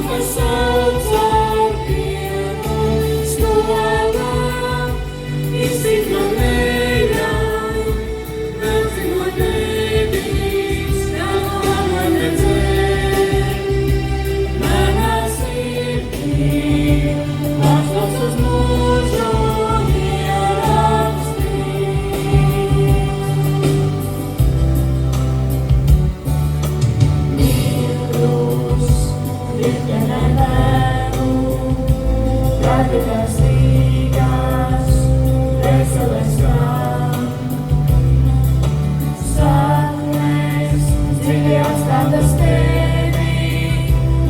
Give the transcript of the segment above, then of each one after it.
kas sauc ar prieku, skolā, izsīt man neļauj, velti no tevis, ļauj man redzēt. Manā sirdī, vārds uz mūžu Gastīgās, veseles kā saknes, dziļi atstātas tevi,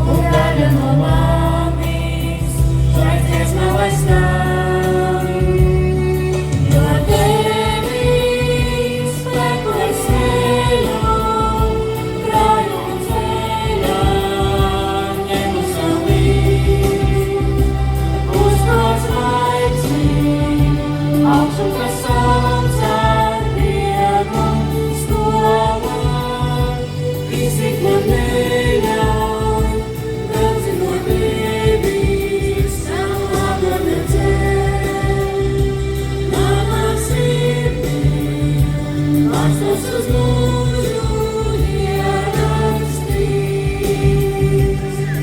un daļa no manis, šai dziesmai lai skan. Jo tevi spēku es eju, krāju un ceļā, ņemu sev līdzi. Augšu, kas sauc ar prieku, skolā, izsīt man neļauj, velti no tevis, ļauj man redzēt. Manā sirdī, vārds uz mūžu.